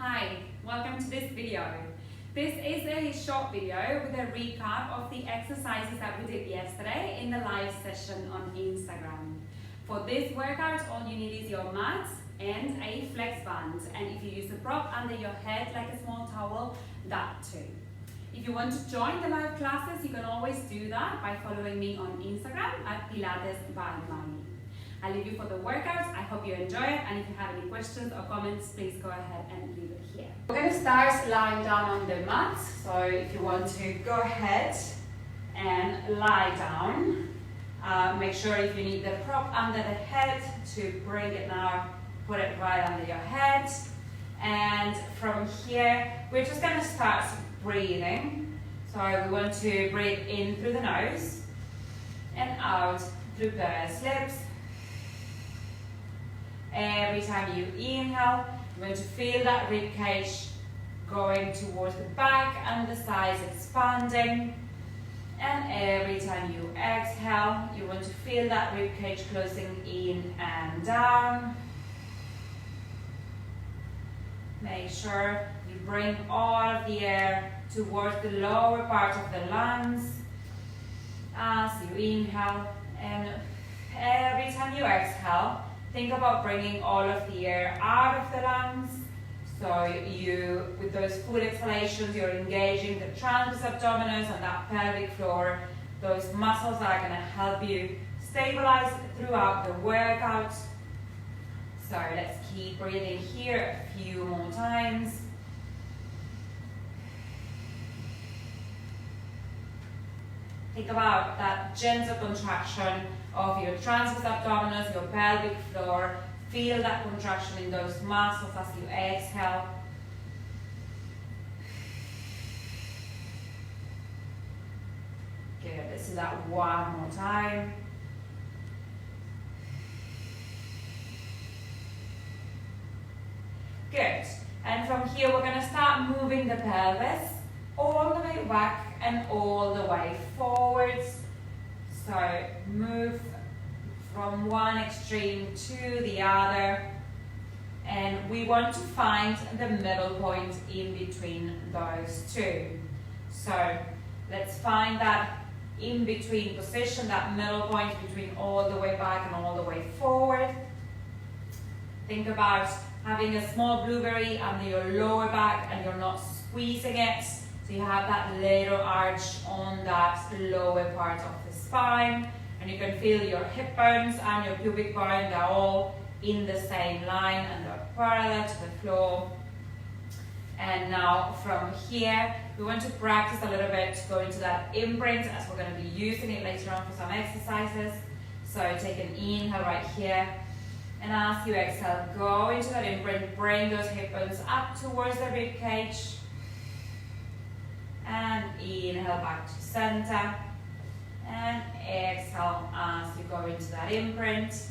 Hi, welcome to this video. This is a short video with a recap of the exercises that we did yesterday in the live session on Instagram. For this workout, all you need is your mat and a flex band. And if you use a prop under your head like a small towel, that too. If you want to join the live classes, you can always do that by following me on Instagram at Pilates by Magui. I'll leave you for the workout. I hope you enjoy it, and if you have any questions or comments, please go ahead and leave it here. We're going to start lying down on the mat. So if you want to go ahead and lie down, make sure if you need the prop under the head to bring it now, put it right under your head. And from here, we're just going to start breathing. So we want to breathe in through the nose and out through the lips. Every time you inhale, you're going to feel that rib cage going towards the back and the sides expanding. And every time you exhale, you want to feel that rib cage closing in and down. Make sure you bring all of the air towards the lower part of the lungs as you inhale, and every time you exhale, think about bringing all of the air out of the lungs. So you, with those full exhalations, you're engaging the transverse abdominis and that pelvic floor. Those muscles are going to help you stabilize throughout the workout. So let's keep breathing here a few more times. Think about that gentle contraction of your transverse abdominis, your pelvic floor. Feel that contraction in those muscles as you exhale. Good, let's do that one more time. Good, and from here we're going to start moving the pelvis all the way back and all the way forwards. So move from one extreme to the other, and we want to find the middle point in between those two. So let's find that in between position, that middle point between all the way back and all the way forward. Think about having a small blueberry under your lower back and you're not squeezing it. So you have that little arch on that lower part of the spine, and you can feel your hip bones and your pubic bone, they're all in the same line and they're parallel to the floor. And now from here, we want to practice a little bit to go into that imprint, as we're going to be using it later on for some exercises. So take an inhale right here, and as you exhale, go into that imprint, bring those hip bones up towards the rib cage. And inhale back to center, and exhale as you go into that imprint,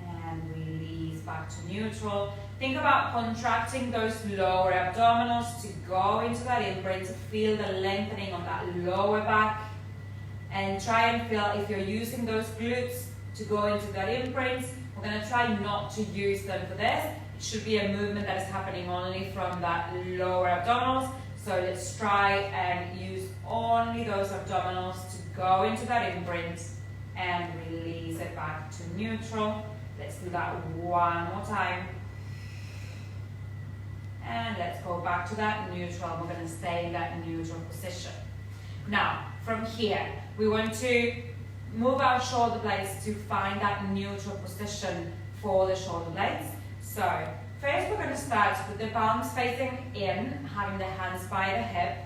and release back to neutral. Think about contracting those lower abdominals to go into that imprint, to feel the lengthening of that lower back, and try and feel if you're using those glutes to go into that imprint. We're going to try not to use them for this. It should be a movement that is happening only from that lower abdominals. So let's try and use only those abdominals to go into that imprint and release it back to neutral. Let's do that one more time. And let's go back to that neutral. We're going to stay in that neutral position. Now, from here, we want to move our shoulder blades to find that neutral position for the shoulder blades. So first, we're going to start with the palms facing in, having the hands by the hip,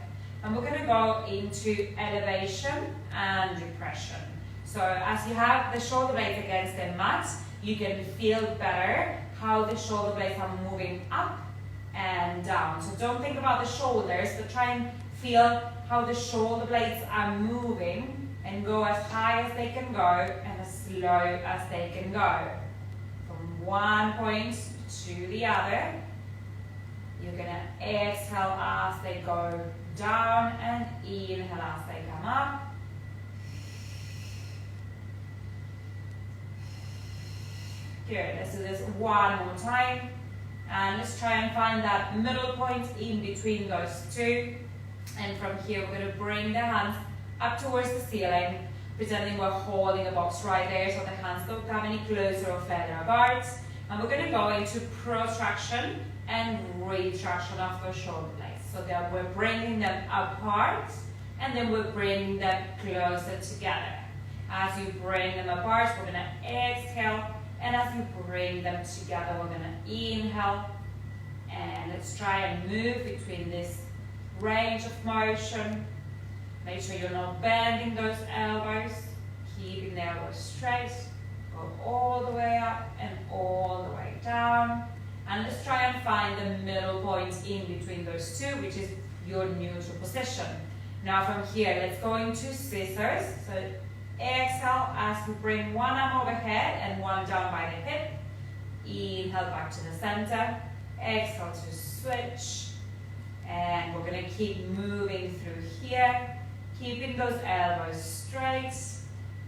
and we're going to go into elevation and depression. So as you have the shoulder blades against the mat, you can feel better how the shoulder blades are moving up and down. So don't think about the shoulders, but try and feel how the shoulder blades are moving, and go as high as they can go and as slow as they can go. From one point to the other. You're going to exhale as they go down and inhale as they come up. Good, let's do this one more time. And let's try and find that middle point in between those two. And from here, we're going to bring the hands up towards the ceiling, pretending we're holding a box right there so the hands don't come any closer or further apart. And we're going to go into protraction and retraction of those shoulder blades. So that we're bringing them apart and then we're bringing them closer together. As you bring them apart, we're going to exhale. And as you bring them together, we're going to inhale. And let's try and move between this range of motion. Make sure you're not bending those elbows. Keeping the elbows straight. Go all the way up and all the way down. And let's try and find the middle point in between those two, which is your neutral position. Now from here, let's go into scissors. So exhale as you bring one arm overhead and one down by the hip. Inhale back to the center. Exhale to switch. And we're going to keep moving through here, keeping those elbows straight.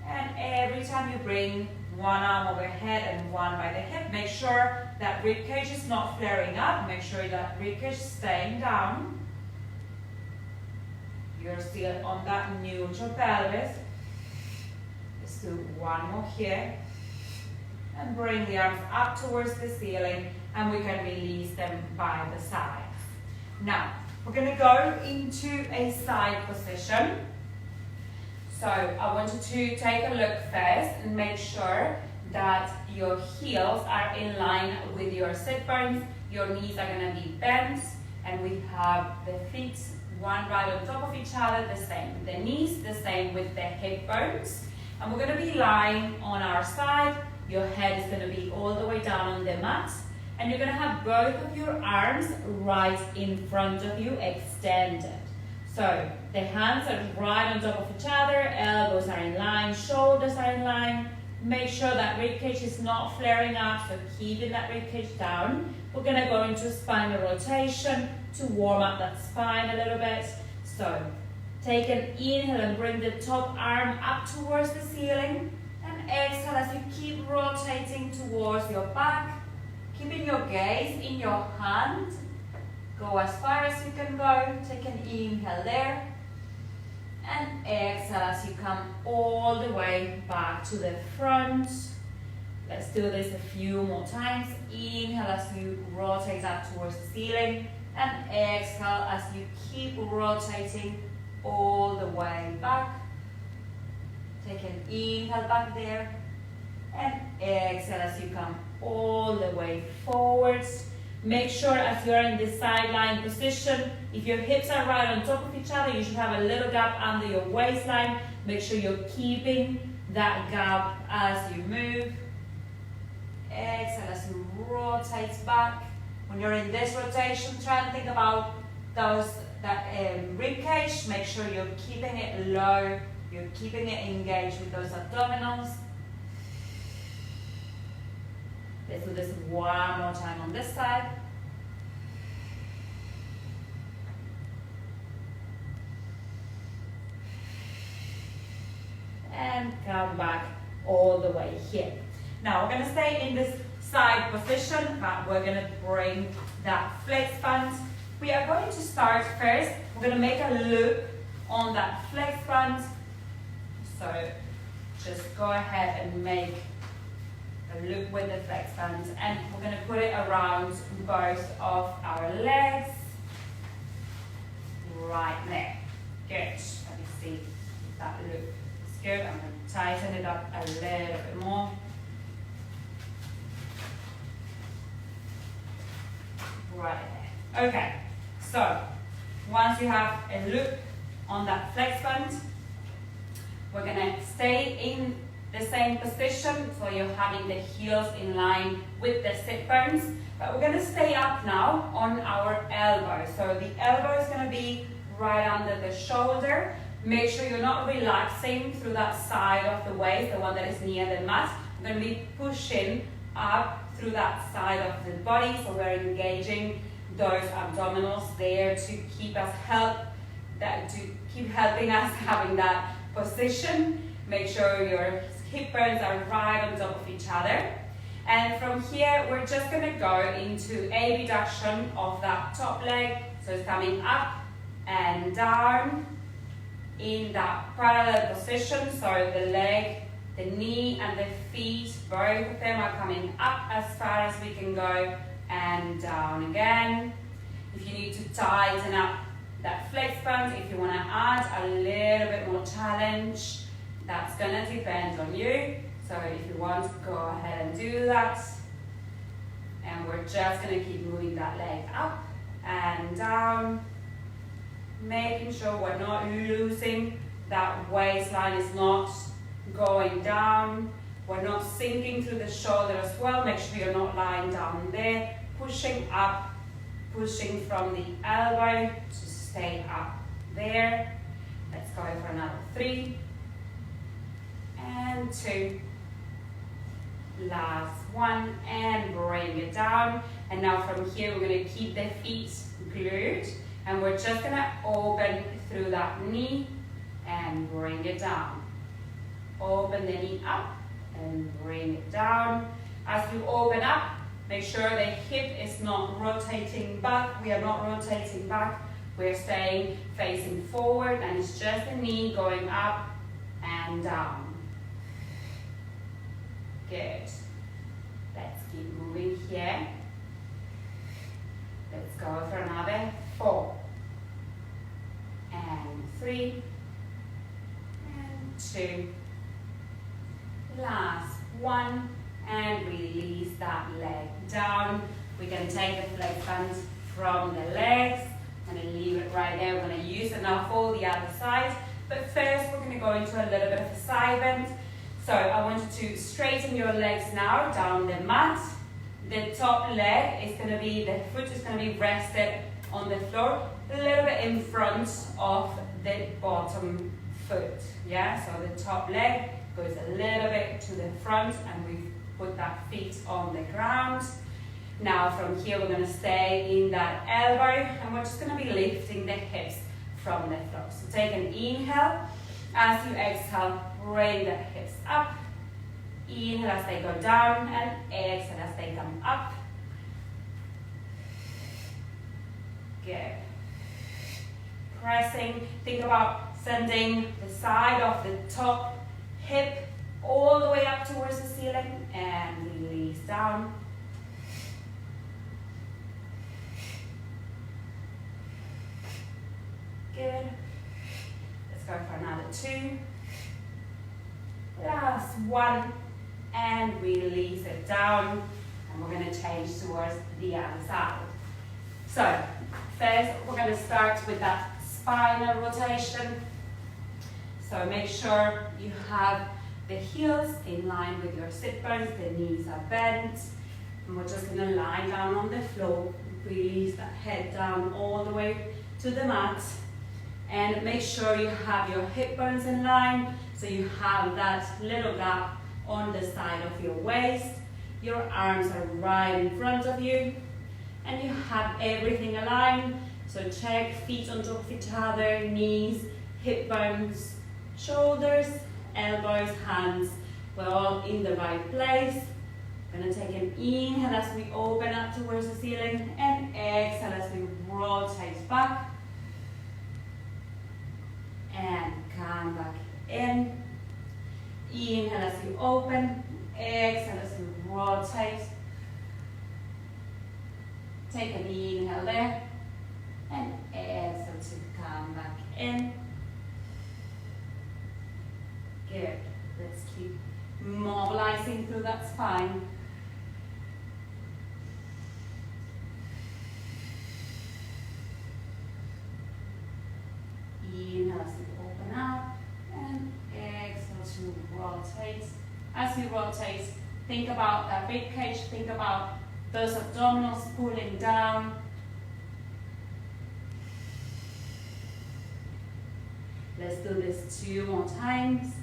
And every time you bring one arm overhead and one by the hip, make sure that ribcage is not flaring up. Make sure that ribcage is staying down. You're still on that neutral pelvis. Let's do one more here. And bring the arms up towards the ceiling, and we can release them by the sides. Now, we're going to go into a side position. So I want you to take a look first and make sure that your heels are in line with your sit bones. Your knees are going to be bent, and we have the feet one right on top of each other, the same with the knees, the same with the hip bones. And we're going to be lying on our side. Your head is going to be all the way down on the mat. And you're going to have both of your arms right in front of you, extended. So the hands are right on top of each other, elbows are in line, shoulders are in line. Make sure that ribcage is not flaring up, so keeping that ribcage down. We're going to go into spinal rotation to warm up that spine a little bit. So take an inhale and bring the top arm up towards the ceiling. And exhale as you keep rotating towards your back. Keeping your gaze in your hand. Go as far as you can go. Take an inhale there. And exhale as you come all the way back to the front. Let's do this a few more times. Inhale as you rotate up towards the ceiling. And exhale as you keep rotating all the way back. Take an inhale back there. And exhale as you come all the way forwards. Make sure as you're in this sideline position, if your hips are right on top of each other, you should have a little gap under your waistline. Make sure you're keeping that gap as you move. Exhale as you rotate back. When you're in this rotation, try and think about rib cage. Make sure you're keeping it low. You're keeping it engaged with those abdominals. Let's do this one more time on this side. And come back all the way here. Now we're going to stay in this side position, but we're going to bring that flex band. We are going to start first. We're going to make a loop on that flex band. So just go ahead and make a loop with the flex band, and we're going to put it around both of our legs. Right there. Good. Let me see if that loop is good. I'm going to tighten it up a little bit more. Right there. Okay. So once you have a loop on that flex band, we're going to stay in the same position, so you're having the heels in line with the sit bones, but we're going to stay up now on our elbow. So the elbow is going to be right under the shoulder. Make sure you're not relaxing through that side of the waist, the one that is near the mat. We're going to be pushing up through that side of the body, so we're engaging those abdominals there to keep helping us having that position. Make sure your hip bones are right on top of each other. And from here, we're just gonna go into abduction of that top leg. So it's coming up and down in that parallel position. So the leg, the knee and the feet, both of them are coming up as far as we can go and down again. If you need to tighten up that flex band, if you want to add a little bit more challenge, that's going to depend on you. So if you want to go ahead and do that. And we're just going to keep moving that leg up and down, making sure we're not losing that waistline is not going down. We're not sinking through the shoulder as well. Make sure you're not lying down there. Pushing up, pushing from the elbow to stay up there. Let's go for another 3 and 2. Last one and bring it down. And now from here we're going to keep the feet glued and we're just going to open through that knee and bring it down. Open the knee up and bring it down. As you open up, make sure the hip is not rotating back. We are not rotating back. We're staying facing forward and it's just the knee going up and down. Good. Let's keep moving here. Let's go for another 4 and 3 and 2. Last one and release that leg down. We can take the flex band from the legs and leave it right there. We're going to use it now for the other side. But first we're going to go into a little bit of a side bend. So I want you to straighten your legs now down the mat. The top leg is going to be, the foot is going to be rested on the floor, a little bit in front of the bottom foot. Yeah, so the top leg goes a little bit to the front and we put that feet on the ground. Now from here we're going to stay in that elbow and we're just going to be lifting the hips from the floor. So take an inhale. As you exhale, bring the hips up. Inhale as they go down and exhale as they come up. Good. Pressing, think about sending the side of the top hip all the way up towards the ceiling and release down. Good. Let's go for another 2. Last one and release it down and we're going to change towards the other side. So first we're going to start with that spinal rotation. So make sure you have the heels in line with your sit bones, the knees are bent, and we're just going to lie down on the floor, release that head down all the way to the mat, and make sure you have your hip bones in line, so you have that little gap on the side of your waist, your arms are right in front of you, and you have everything aligned. So check feet on top of each other, knees, hip bones, shoulders, elbows, hands, we're all in the right place. We're going to take an inhale as we open up towards the ceiling and exhale as we rotate back and come back in. Inhale as you open, exhale as you rotate. Take an inhale there and exhale to come back in. Good. Let's keep mobilizing through that spine. Inhale as you open up and exhale to rotate. As you rotate, think about that rib cage, think about those abdominals pulling down. Let's do this 2 more times.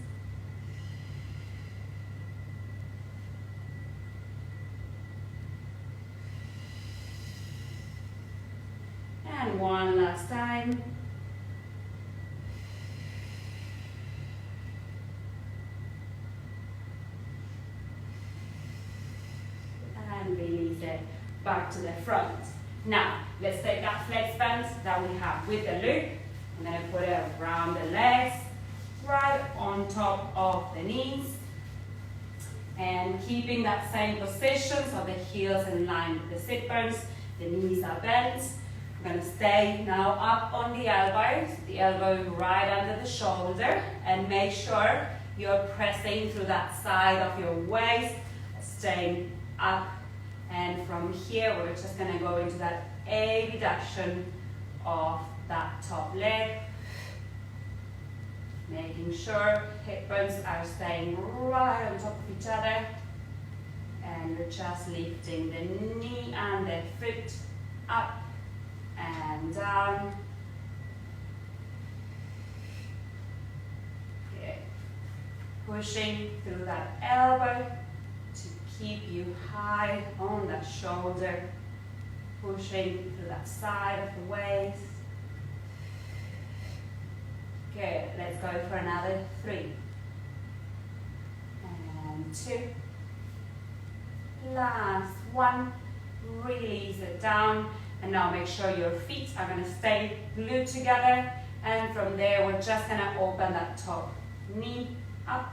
And one last time. head back to the front. Now, let's take that flex band that we have with the loop. I'm going to put it around the legs, right on top of the knees. And keeping that same position, so the heels in line with the sit bones, the knees are bent. I'm going to stay now up on the elbow right under the shoulder, and make sure you're pressing through that side of your waist, staying up. And from here, we're just going to go into that abduction of that top leg, making sure hip bones are staying right on top of each other, and you're just lifting the knee and the foot up and down. Good. Pushing through that elbow to keep you high on that shoulder, pushing through that side of the waist. Good, let's go for another 3. And 2. Last 1. Release it down. And now make sure your feet are going to stay glued together. And from there, we're just going to open that top knee up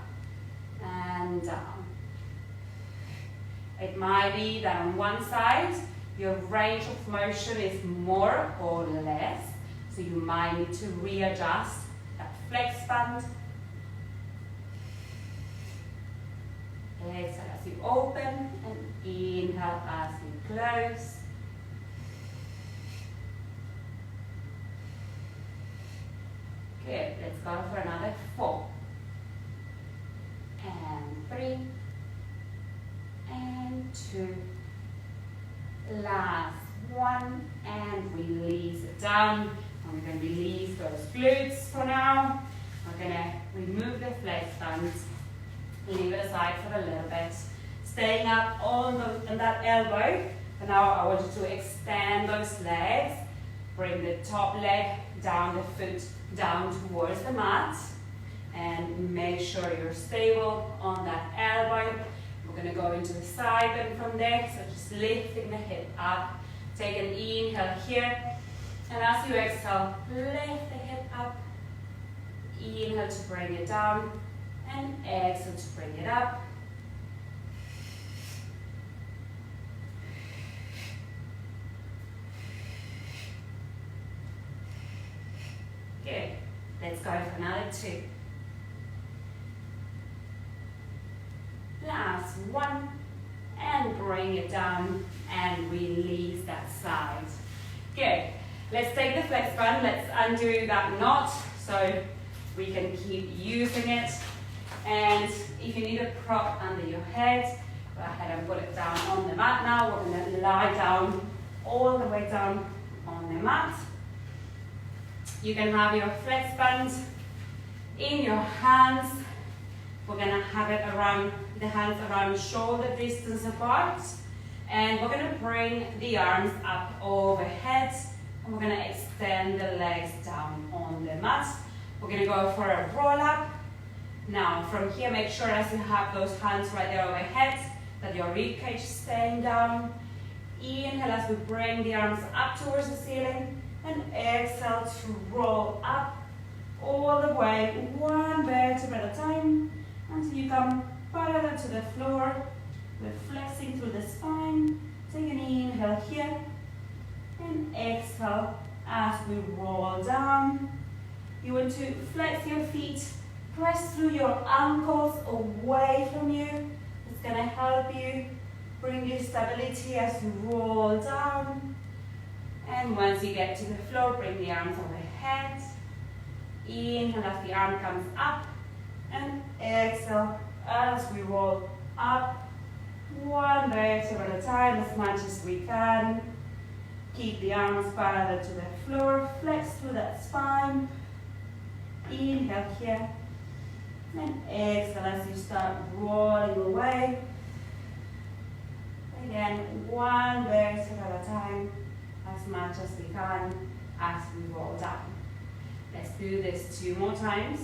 and down. It might be that on one side, your range of motion is more or less. So you might need to readjust that flex band. Exhale as you open, and inhale as you close. Good, let's go for another 4. And 3. And 2. Last 1, and release it down. And we're going to release those glutes for now. We're going to remove the flex bands, leave it aside for a little bit. Staying up on that elbow. And now I want you to extend those legs. Bring the top leg down, the foot down towards the mat. And make sure you're stable on that elbow. We're going to go into the side bend from there. So just lifting the hip up. Take an inhale here. And as you exhale, lift the hip up. Inhale to bring it down. And exhale to bring it up. Good. Let's go for another 2. Last 1. And bring it down and release that side. Good. Let's take the flex band. Let's undo that knot so we can keep using it. And if you need a prop under your head, go ahead and put it down on the mat now. We're going to lie down all the way down on the mat. You can have your flex band in your hands. We're going to have it around the hands around shoulder distance apart. And we're going to bring the arms up overhead. And we're going to extend the legs down on the mat. We're going to go for a roll up. Now from here, make sure as you have those hands right there overhead that your rib cage is staying down. Inhale as we bring the arms up towards the ceiling. And exhale to roll up all the way, 1 vertebra at a time, until you come parallel to the floor. We're flexing through the spine. Take an inhale here, and exhale as we roll down. You want to flex your feet, press through your ankles away from you. It's going to help you bring you stability as you roll down. And once you get to the floor, bring the arms overhead. Inhale as the arm comes up. And exhale as we roll up. 1 vertebra at a time, as much as we can. Keep the arms parallel to the floor. Flex through that spine. Inhale here. And exhale as you start rolling away. Again, 1 vertebra at a time, as much as we can as we roll down. Let's do this 2 more times.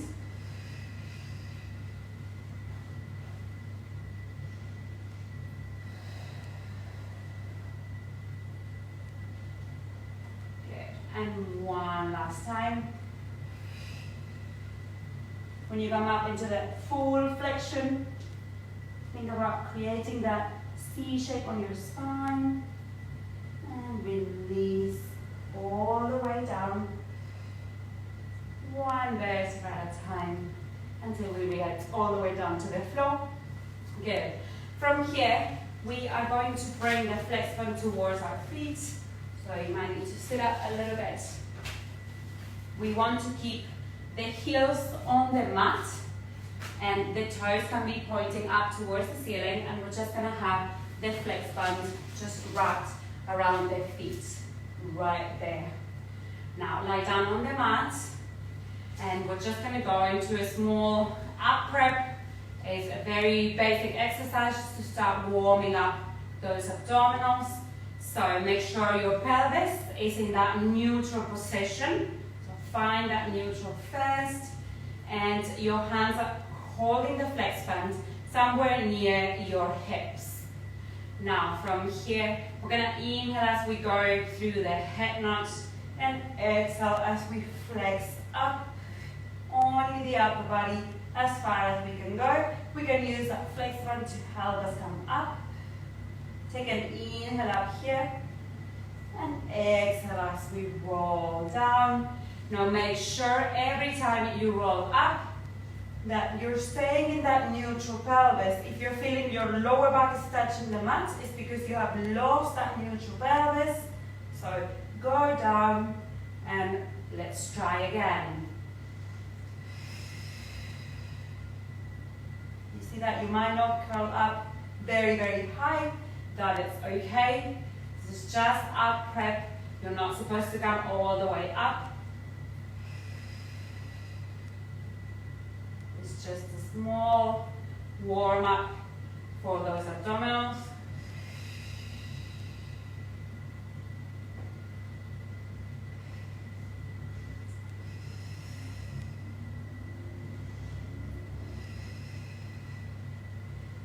And one last time. When you come up into that full flexion, think about creating that C shape on your spine. And release all the way down. One vertebra at a time until we get all the way down to the floor. Good. From here, we are going to bring the flex band towards our feet. So you might need to sit up a little bit. We want to keep the heels on the mat and the toes can be pointing up towards the ceiling, and we're just going to have the flex band just wrapped around the feet, right there. Now lie down on the mat, and we're just going to go into a small ab prep. It's a very basic exercise just to start warming up those abdominals. So make sure your pelvis is in that neutral position. So find that neutral first, and your hands are holding the flex band somewhere near your hips. Now from here, we're going to inhale as we go through the head notch and exhale as we flex up only the upper body as far as we can go. We can use that flex band to help us come up. Take an inhale up here and exhale as we roll down. Now make sure every time you roll up that you're staying in that neutral pelvis. If you're feeling your lower back is touching the mat, it's because you have lost that neutral pelvis. So go down and let's try again. You see that you might not curl up very, very high. That is okay. This is just ab prep. You're not supposed to come all the way up. It's just a small warm up for those abdominals.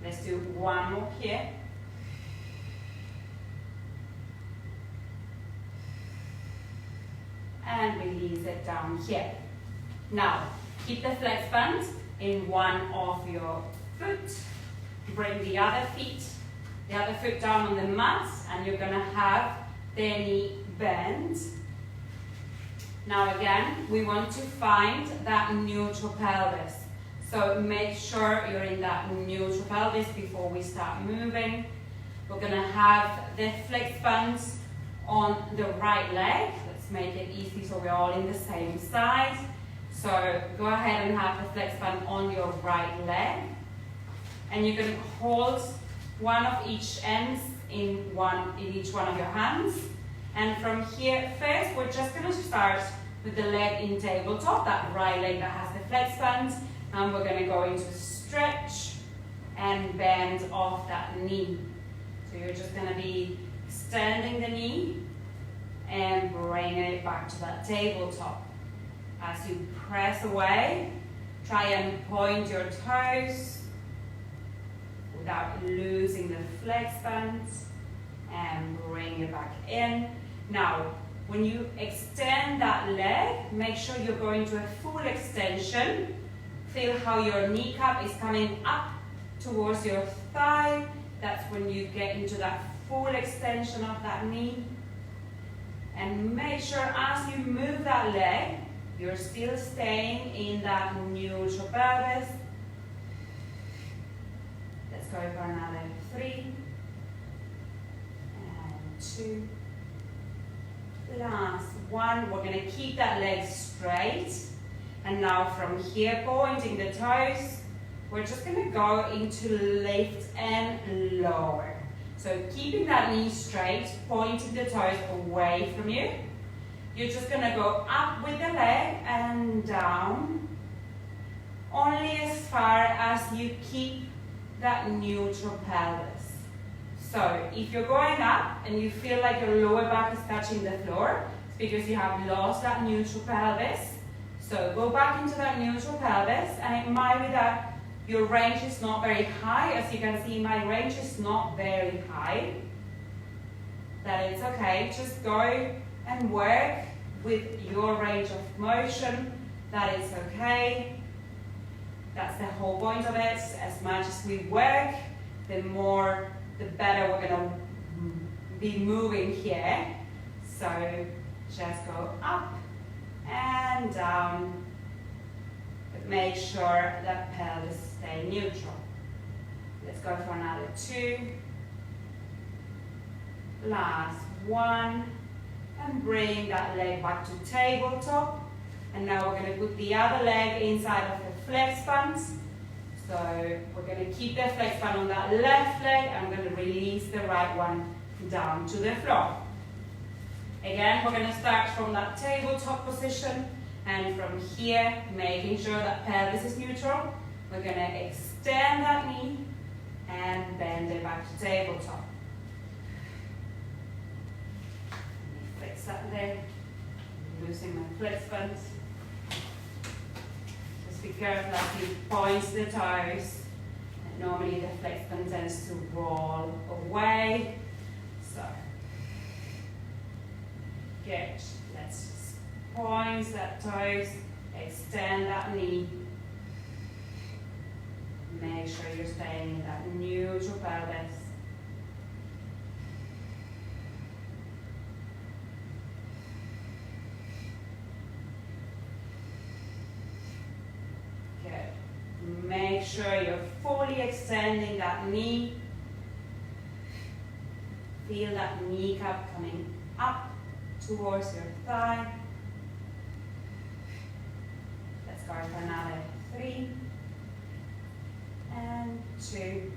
Let's do one more here. And release it down here. Now, keep the flex band in one of your foot. Bring the other foot down on the mat, and you're gonna have the knee bend. Now again, we want to find that neutral pelvis. So make sure you're in that neutral pelvis before we start moving. We're gonna have the flex bands on the right leg. Let's make it easy so we're all in the same side. So go ahead and have the flex band on your right leg. And you can hold one of each ends in each one of your hands. And from here, first we're just gonna start with the leg in tabletop, that right leg that has the flex band. And we're going to go into a stretch and bend off that knee. So you're just going to be extending the knee and bringing it back to that tabletop. As you press away, try and point your toes without losing the flex bands, and bring it back in. Now, when you extend that leg, make sure you're going to a full extension. Feel how your kneecap is coming up towards your thigh. That's when you get into that full extension of that knee. And make sure as you move that leg, you're still staying in that neutral pelvis. Let's go for another 3 and 2. Last one. We're going to keep that leg straight. And now from here, pointing the toes, we're just going to go into lift and lower. So keeping that knee straight, pointing the toes away from you. You're just going to go up with the leg and down, only as far as you keep that neutral pelvis. So if you're going up and you feel like your lower back is touching the floor, it's because you have lost that neutral pelvis. So go back into that neutral pelvis, and it might be that your range is not very high. As you can see, my range is not very high. That it's okay. Just go and work with your range of motion, that is okay. That's the whole point of it. As much as we work, the better we're gonna be moving here. So just go up and down, but make sure that pelvis stay neutral. Let's go for another 2. Last 1. And bring that leg back to tabletop. And now we're going to put the other leg inside of the flex band. So we're going to keep the flex band on that left leg, and we're going to release the right one down to the floor. Again, we're going to start from that tabletop position, and from here, making sure that pelvis is neutral, we're going to extend that knee and bend it back to tabletop. Flex that leg, loosening my flex band. Just be careful as you point the toes. And normally the flex band tends to roll away. So, good. Let's just point that toes, extend that knee. Make sure you're staying in that neutral pelvis. Good. Make sure you're fully extending that knee. Feel that kneecap coming up towards your thigh. Let's go for another 3. And 2.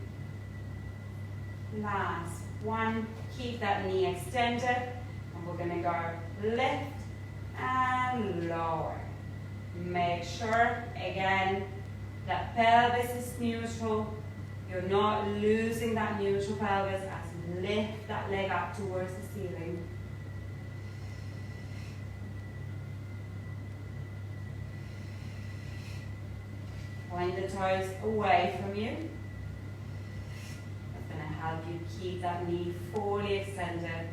Last 1. Keep that knee extended. And we're going to go lift and lower. Make sure, again, that pelvis is neutral. You're not losing that neutral pelvis as you lift that leg up towards the ceiling. Point the toes away from you. That's going to help you keep that knee fully extended.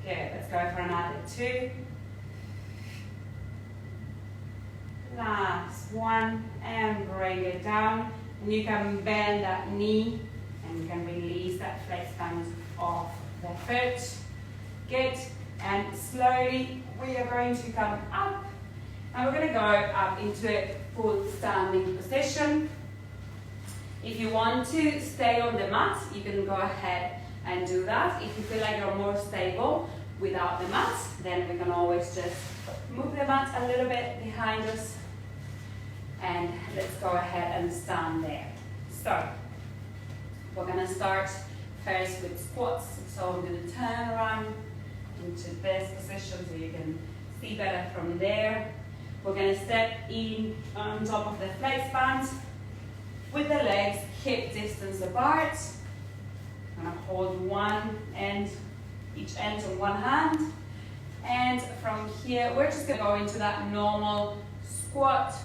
Good, let's go for another 2. Last 1, and bring it down. And you can bend that knee, and you can release that flex band off the foot. Good, and slowly we are going to come up, and we're going to go up into a full standing position. If you want to stay on the mat, you can go ahead and do that. If you feel like you're more stable without the mat, then we can always just move the mat a little bit behind us, and let's go ahead and stand there. So we're going to start first with squats. So I'm going to turn around into this position so you can see better from there. We're going to step in on top of the flex band with the legs hip distance apart. I'm going to hold one end, each end on one hand. And from here, we're just going to go into that normal squat.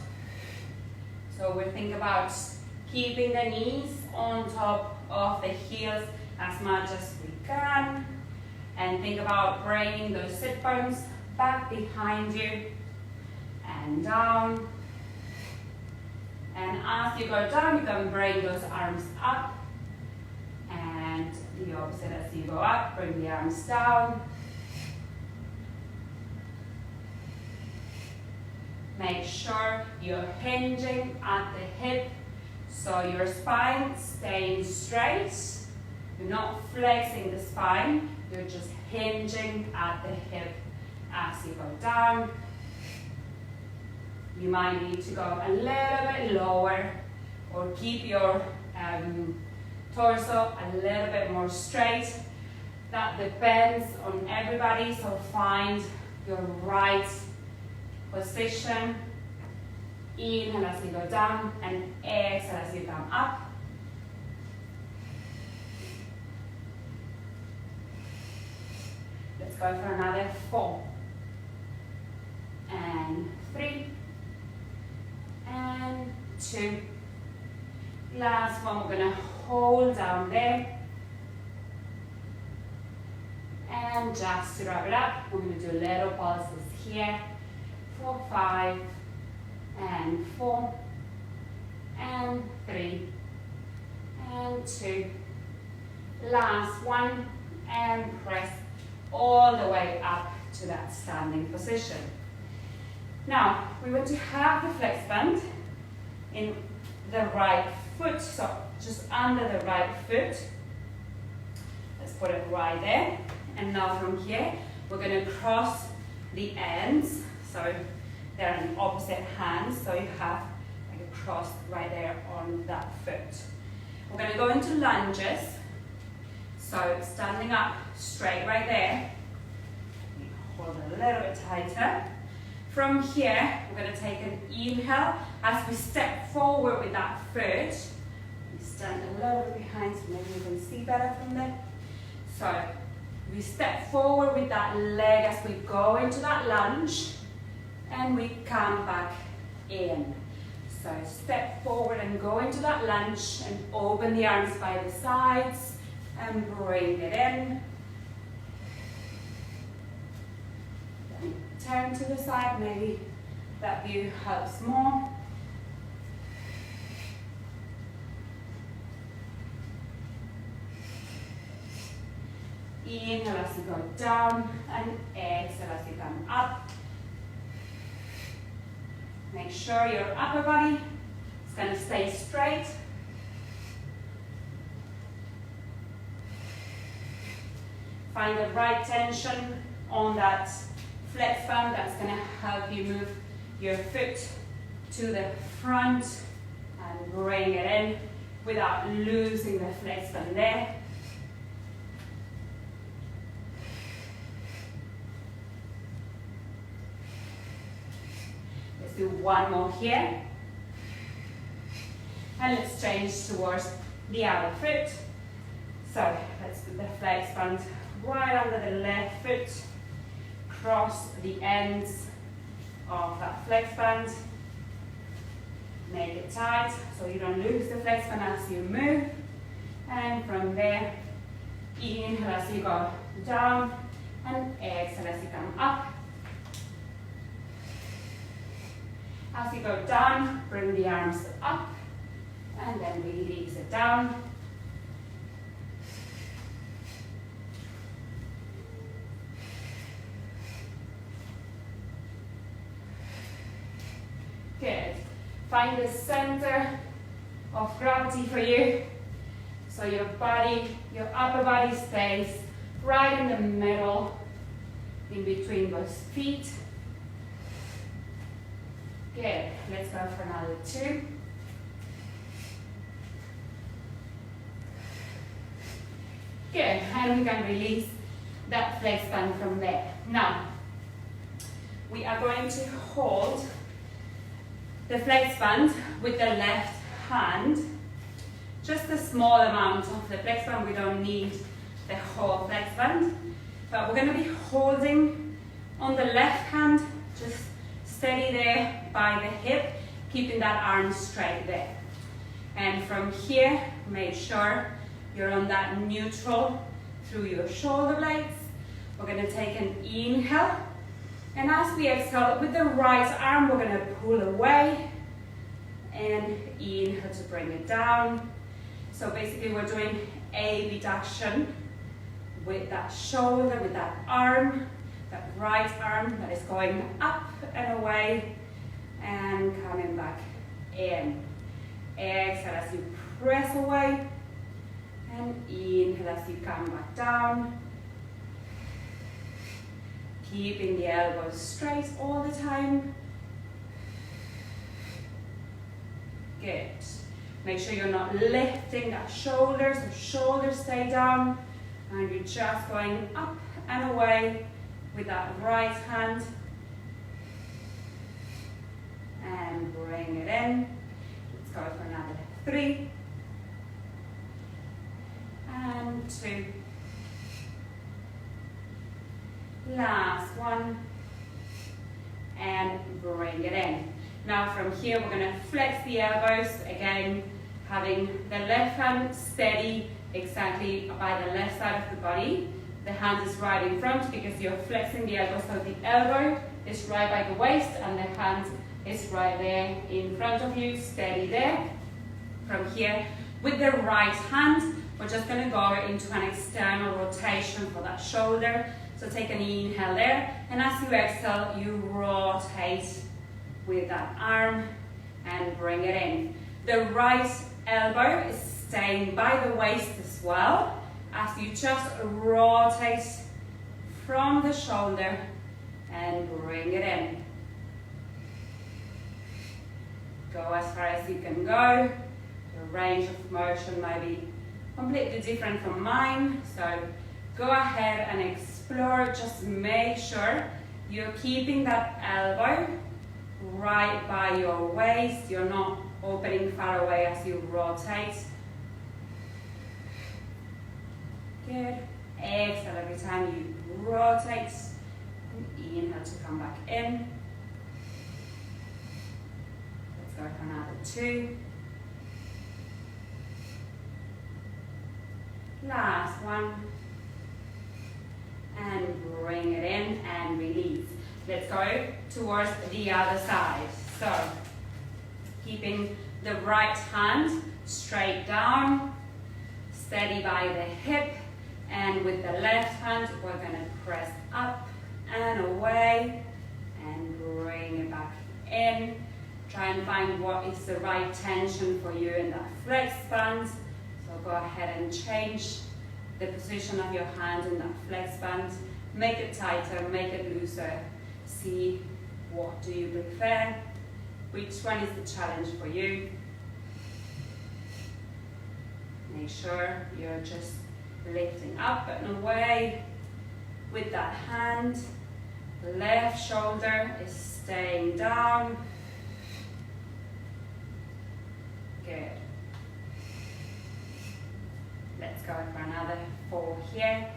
So we think about keeping the knees on top of the heels as much as we can. And think about bringing those sit bones back behind you and down. And as you go down, you can bring those arms up. And the opposite as you go up, bring the arms down. Make sure you're hinging at the hip, so your spine staying straight. You're not flexing the spine, you're just hinging at the hip as you go down. You might need to go a little bit lower, or keep your torso a little bit more straight. That depends on everybody, so find your right position. Inhale as you go down, and exhale as you come up. Let's go for another 4. And 3. And 2. Last one, we're going to hold down there. And just to wrap it up, we're going to do little pulses here for 5 and 4 and 3 and 2. Last one, and press all the way up to that standing position. Now, we want to have the flex band in the right foot, so just under the right foot. Let's put it right there. And now from here, we're going to cross the ends, so they're in opposite hands, so you have like a cross right there on that foot. We're going to go into lunges, so standing up straight right there. Hold it a little bit tighter. From here, we're going to take an inhale as we step forward with that foot. We stand a little bit behind, so maybe you can see better from there. So we step forward with that leg as we go into that lunge, and we come back in. So step forward and go into that lunge, and open the arms by the sides, and bring it in. Then turn to the side, maybe that view helps more. Inhale as you go down, and exhale as you come up. Make sure your upper body is going to stay straight. Find the right tension on that flex band. That's going to help you move your foot to the front and bring it in without losing the flex band there. Let's do one more here. And let's change towards the other foot. So let's put the flex band right under the left foot. Cross the ends of that flex band. Make it tight so you don't lose the flex band as you move. And from there, inhale as you go down, and exhale as you come up. As you go down, bring the arms up, and then release it down. Good. Find the center of gravity for you. So your body, your upper body stays right in the middle, in between those feet. Good. Let's go for another 2. Good. And we can release that flex band from there. Now, we are going to hold the flex band with the left hand. Just a small amount of the flex band. We don't need the whole flex band. But we're going to be holding on the left hand, just steady there by the hip, keeping that arm straight there. And from here, make sure you're on that neutral through your shoulder blades. We're going to take an inhale. And as we exhale, with the right arm, we're going to pull away and inhale to bring it down. So basically, we're doing abduction with that shoulder, with that arm, that right arm that is going up and away and coming back in. Exhale as you press away, and inhale as you come back down. Keeping the elbows straight all the time. Good. Make sure you're not lifting that shoulders, the shoulders stay down, and you're just going up and away with that right hand. And bring it in. Let's go for another 3. And 2. Last one, and bring it in. Now from here, we're going to flex the elbows, again, having the left hand steady exactly by the left side of the body. the hand is right in front because you're flexing the elbow, so the elbow is right by the waist and the hand is right there in front of you, steady there. From here, with the right hand, we're just going to go into an external rotation for that shoulder. So take an inhale there, and as you exhale, you rotate with that arm and bring it in. The right elbow is staying by the waist as well, as you just rotate from the shoulder and bring it in. Go as far as you can go. The range of motion may be completely different from mine, so go ahead and explore. Just make sure you're keeping that elbow right by your waist. You're not opening far away as you rotate. Good. Exhale every time you rotate. And inhale to come back in. Let's go for another 2. Last one. And bring it in and release. Let's go towards the other side. So, keeping the right hand straight down, steady by the hip, and with the left hand, we're gonna press up and away, and bring it back in. Try and find what is the right tension for you in that flex band. So go ahead and change the position of your hand in that flex band. Make it tighter, make it looser. See what do you prefer, which one is the challenge for you. Make sure you're just lifting up and away with that hand. The left shoulder is staying down. Good. Let's go for another 4 here.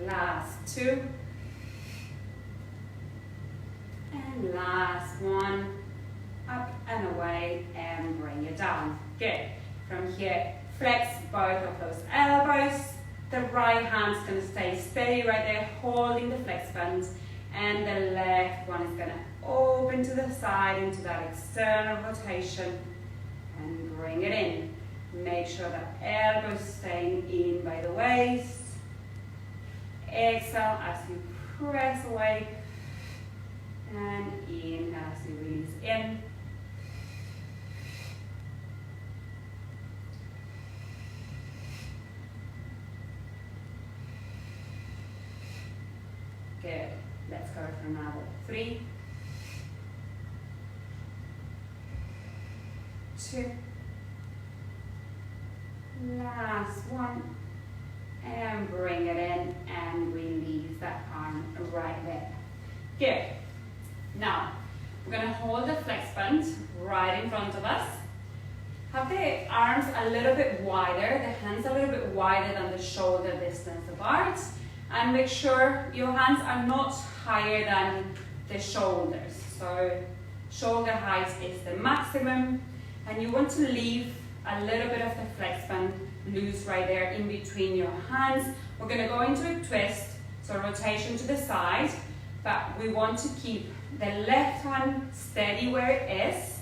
Last 2. And last one. Up and away and bring it down. Good. From here, flex both of those elbows. The right hand's going to stay steady right there, holding the flex band. And the left one is going to open to the side into that external rotation and bring it in. Make sure that elbow's staying in by the waist. Exhale as you press away, and inhale as you release in. Good. Let's go for another 3, 2, last one, and bring it in and release that arm right there. Good. Now, we're going to hold the flex band right in front of us. Have the arms a little bit wider, the hands a little bit wider than the shoulder distance apart. And make sure your hands are not higher than the shoulders. So shoulder height is the maximum, and you want to leave a little bit of the flex band loose right there in between your hands. We're going to go into a twist, so rotation to the side, but we want to keep the left hand steady where it is,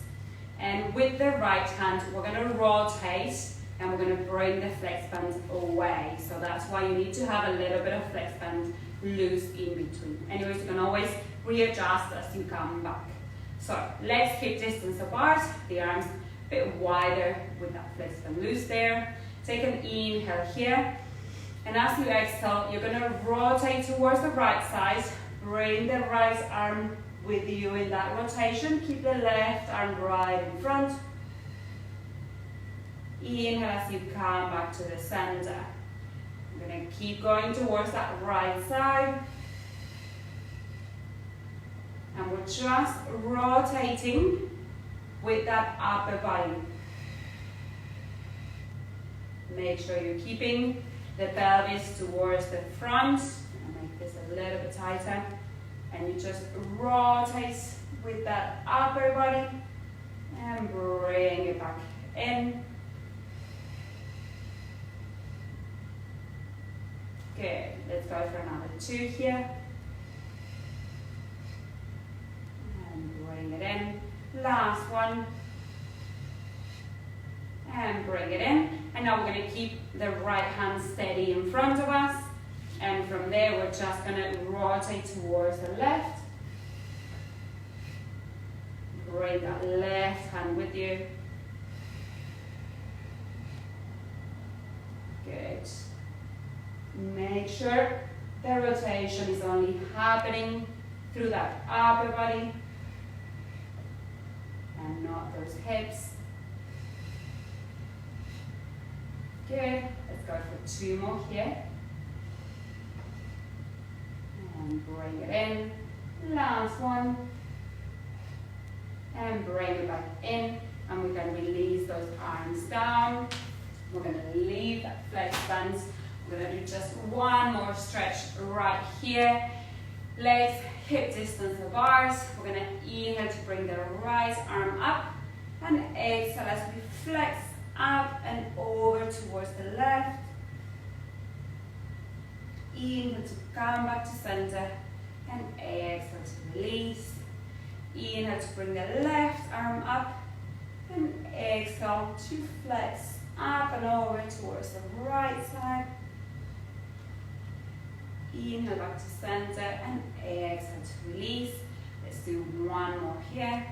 and with the right hand we're going to rotate and we're going to bring the flex band away. So that's why you need to have a little bit of flex band loose in between. Anyways, you can always readjust as you come back. So let's keep distance apart, the arms a bit wider with that flex band loose there. Take an inhale here, and as you exhale, you're going to rotate towards the right side. Bring the right arm with you in that rotation. Keep the left arm right in front. Inhale as you come back to the center. I'm going to keep going towards that right side. And we're just rotating with that upper body. Make sure you're keeping the pelvis towards the front. And make this a little bit tighter. And you just rotate with that upper body And bring it back in. Good. Let's go for another 2 here. And bring it in. Last one. And bring it in. And now we're going to keep the right hand steady in front of us. And from there, we're just going to rotate towards the left. Bring that left hand with you. Good. Make sure the rotation is only happening through that upper body and not those hips. Good. Let's go for 2 more here. And bring it in. Last one. And bring it back in. And we're going to release those arms down. We're going to leave that flex stance. We're going to do just one more stretch right here. Legs hip distance apart. We're going to inhale to bring the right arm up. And exhale as we flex up and over towards the left. Inhale to come back to center. And exhale to release. Inhale to bring the left arm up. And exhale to flex up and over towards the right side. Inhale back to center and exhale to release. Let's do one more here.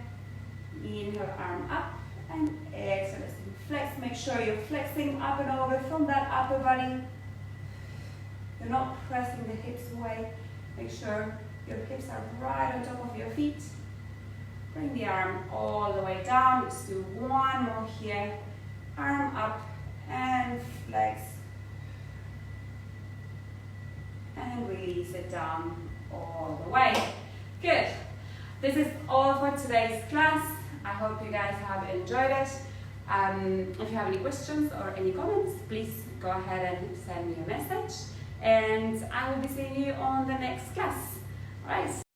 Inhale, arm up and exhale. Let's do flex. Make sure you're flexing up and over from that upper body. You're not pressing the hips away. Make sure your hips are right on top of your feet. Bring the arm all the way down. Let's do one more here. Arm up and flex. And release it down all the way. Good. This is all for today's class. I hope you guys have enjoyed it. If you have any questions or any comments, please go ahead and send me a message. And I will be seeing you on the next class. All right.